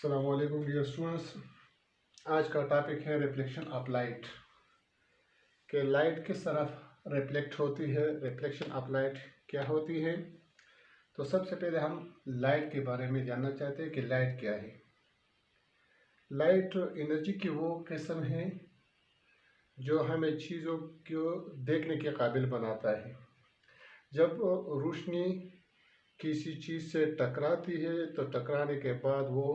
अस्सलाम वालेकुम dear students. आज का टॉपिक है रिफ्लेक्शन ऑफ लाइट कि लाइट किस तरफ रिफ्लेक्ट होती है, रिफ्लेक्शन ऑफ लाइट क्या होती है। तो सबसे पहले हम लाइट के बारे में जानना चाहते हैं कि लाइट क्या है। लाइट एनर्जी की वो किस्म है जो हमें चीज़ों को देखने के काबिल बनाता है। जब रोशनी किसी चीज़ से टकराती है तो टकराने के बाद वो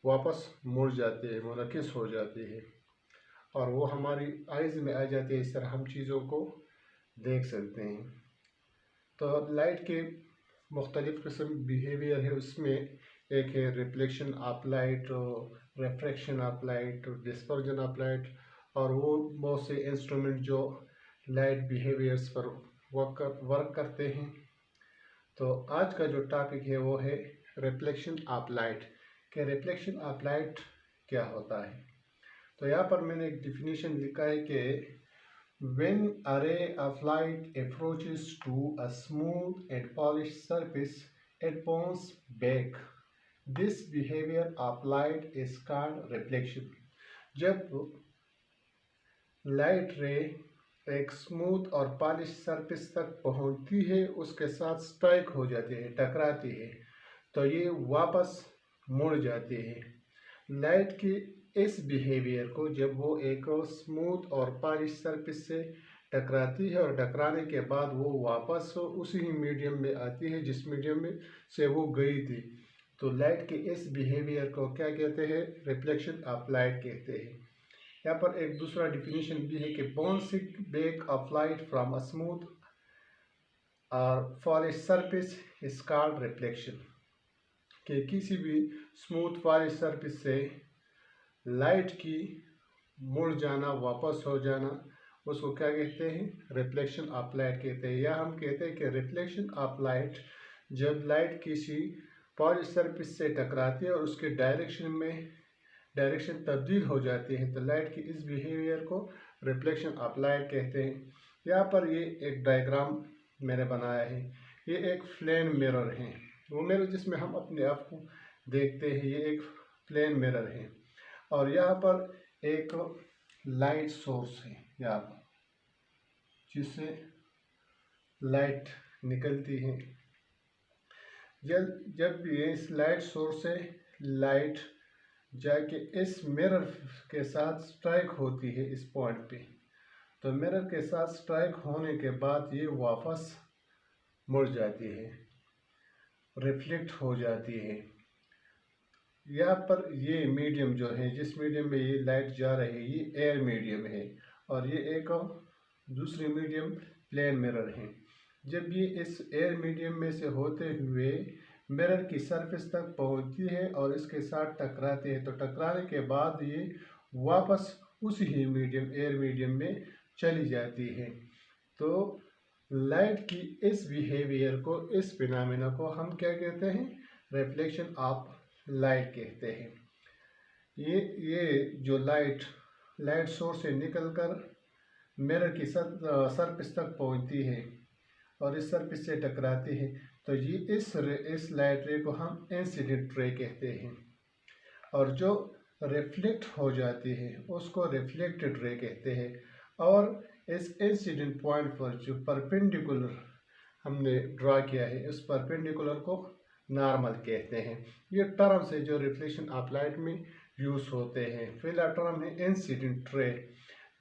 वापस मुड़ जाती है, मुनकिस हो जाती है और वो हमारी आइज़ में आ जाती है। इस तरह हम चीज़ों को देख सकते हैं। तो लाइट के मुख्तलिफ़ किस्म बिहेवियर है, उसमें एक है reflection of light, refraction of light, dispersion of light और वो बहुत से इंस्ट्रूमेंट जो लाइट बिहेवियर्स पर वर्क करते हैं। तो आज का जो टॉपिक है वो है रिफ्लेक्शन ऑफ लाइट कि रिफ्लेक्शन ऑफ लाइट क्या होता है। तो यहाँ पर मैंने एक डिफिनीशन लिखा है कि when a ray of light approaches to a smooth and polished surface, it bounces back. This behavior of light is called reflection. जब लाइट रे एक स्मूथ और पॉलिश सरफेस तक पहुंचती है, उसके साथ स्ट्राइक हो जाती है, टकराती है, तो ये वापस मुड़ जाती है। लाइट की इस बिहेवियर को जब वो एक स्मूथ और पॉलिश सरफेस से टकराती है और टकराने के बाद वो वापस उसी मीडियम में आती है जिस मीडियम में से वो गई थी, तो लाइट के इस बिहेवियर को क्या कहते हैं? रिफ्लेक्शन ऑफ लाइट कहते हैं। यहाँ पर एक दूसरा डिफिनीशन भी है कि bouncing back of light from a smooth और polish surface is called reflection. कि किसी भी स्मूथ पॉलिश सरफेस से लाइट की मुड़ जाना, वापस हो जाना, उसको क्या कहते हैं? रिफ्लेक्शन ऑफ लाइट कहते हैं। या हम कहते हैं कि रिफ्लेक्शन ऑफ लाइट जब लाइट किसी पॉलिश सरफेस से टकराती है और उसके डायरेक्शन तब्दील हो जाती है, तो लाइट की इस बिहेवियर को रिफ्लेक्शन ऑफ लाइट कहते हैं। यहाँ पर ये एक डायग्राम मैंने बनाया है। ये एक प्लेन मिरर है, वो मिरर जिसमें हम अपने आप को देखते हैं, ये एक प्लेन मिरर है और यहाँ पर एक लाइट सोर्स है यहाँ पर जिससे लाइट निकलती है। जब ये इस लाइट सोर्स से लाइट जाके इस मिरर के साथ स्ट्राइक होती है इस पॉइंट पे, तो मिरर के साथ स्ट्राइक होने के बाद ये वापस मुड़ जाती है, रिफ्लेक्ट हो जाती है। यहाँ पर ये मीडियम जो है, जिस मीडियम में ये लाइट जा रही है, ये एयर मीडियम है और ये एक दूसरी मीडियम प्लेन मिरर है। जब ये इस एयर मीडियम में से होते हुए मिरर की सरफेस तक पहुंचती है और इसके साथ टकराती है, तो टकराने के बाद ये वापस उसी ही एयर मीडियम में चली जाती है। तो लाइट की इस बिहेवियर को, इस फिनोमेना को हम क्या कहते हैं? रिफ्लेक्शन ऑफ लाइट कहते हैं। ये जो लाइट सोर्स से निकलकर मिरर की सरफेस तक पहुंचती है और इस सरफेस से टकराती है, तो ये इस लाइट रे को हम इंसिडेंट रे कहते हैं और जो रिफ्लेक्ट हो जाती है उसको रिफ्लेक्टेड रे कहते हैं। और इस इंसिडेंट पॉइंट पर जो परपेंडिकुलर हमने ड्रा किया है, इस परपेंडिकुलर को नॉर्मल कहते हैं। ये टर्म से जो रिफ्लेक्शन ऑफ लाइट में यूज होते हैं। पहला टर्म है incident ray.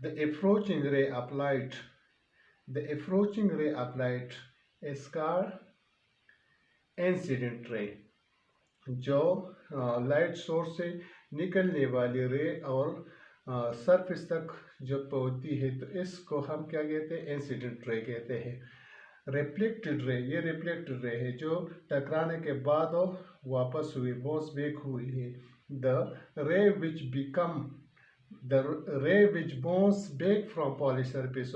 The approaching ray of light is called incident ray. जो लाइट सोर्स से निकलने वाली रे और सरफेस तक जब पहुंचती है, तो इसको हम क्या कहते हैं? इंसिडेंट रे कहते हैं। रिफ्लेक्टेड रे, ये रिफ्लेक्टेड रे है जो टकराने के बाद वापस हुई, बाउंस बैक हुई है। द रे विच bounce back from polish surface,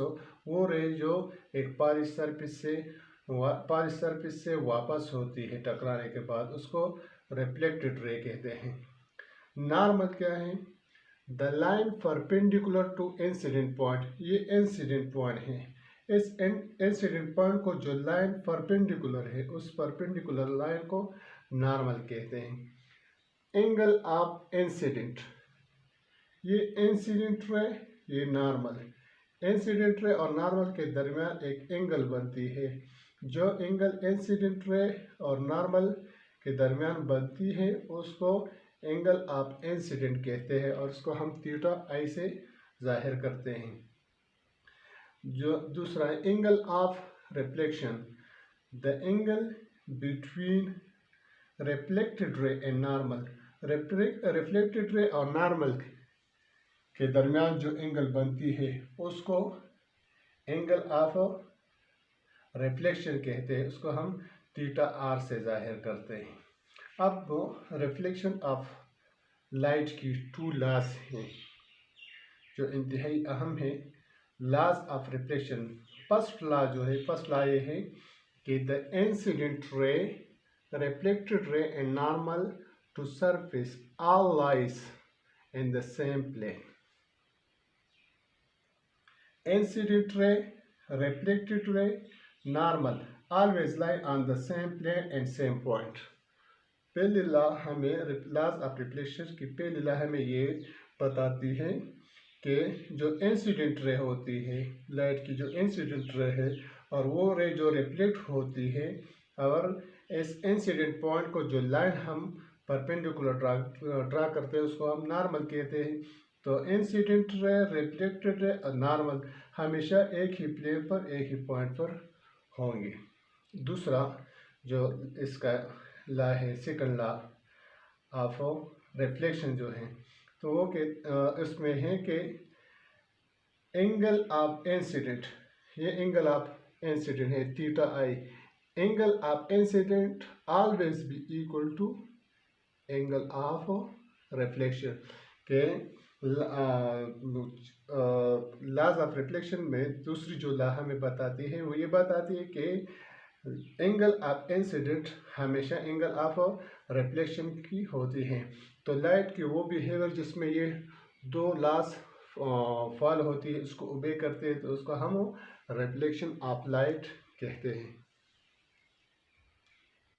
वो रे जो एक पॉलिश सरफेस से वापस होती है टकराने के बाद, उसको रिफ्लेक्टेड रे कहते हैं। नॉर्मल क्या है? The line perpendicular to incident point, ये इंसिडेंट पॉइंट है। इस इंसिडेंट पॉइंट को जो लाइन परपेंडिकुलर है, उस परपेंडिकुलर लाइन को नॉर्मल कहते हैं। एंगल ऑफ इंसिडेंट, ये इंसिडेंट रे, ये नॉर्मल। इंसिडेंट रे और नॉर्मल के दरमियान एक एंगल बनती है। जो एंगल इंसिडेंट रे और नॉर्मल के दरमियान बनती है उसको एंगल ऑफ इंसिडेंट कहते हैं और उसको हम थीटा आई से जाहिर करते हैं। जो दूसरा है angle of reflection, the angle between reflected ray and normal. Reflected ray और नॉर्मल के दरमियान जो एंगल बनती है उसको एंगल ऑफ रिफ्लेक्शन कहते हैं, उसको हम थीटा आर से जाहिर करते हैं। अब वो रिफ्लेक्शन ऑफ लाइट की टू लॉज हैं जो इंतहाई अहम है। Laws of reflection, first law जो है, फर्स्ट लॉ ये है कि the incident ray, reflected ray and normal to surface all lies in the same plane. Incident ray, reflected ray, normal always lie on the same plane and same point। पहली law हमें laws of reflection की पहली law हमें ये बताती है कि जो इंसिडेंट रे होती है, लाइट की जो इंसिडेंट रे है और वो रे जो रिफ्लेक्ट होती है, और इस इंसिडेंट पॉइंट को जो लाइन हम परपेंडिकुलर ड्रा करते हैं उसको हम नॉर्मल कहते हैं। तो इंसिडेंट रे, रिफ्लेक्टेड रे और नॉर्मल हमेशा एक ही प्लेन पर, एक ही पॉइंट पर होंगे। दूसरा जो इसका लॉ है, सेकंड लॉ ऑफ रिफ्लेक्शन जो है, तो वो के इसमें है कि एंगल ऑफ इंसिडेंट, ये एंगल ऑफ इंसिडेंट है theta I, angle of incident always be equal to angle of reflection के। लॉज ऑफ रिफ्लेक्शन में दूसरी जो लॉ हमें बताती है वो ये बताती है कि एंगल ऑफ इंसिडेंट हमेशा एंगल ऑफ रिफ्लेक्शन की होती है। तो लाइट की वो बिहेवियर जिसमें ये दो लॉज फॉलो होती है, उसको ओबे करते हैं, तो उसको हम रिफ्लेक्शन ऑफ लाइट कहते हैं।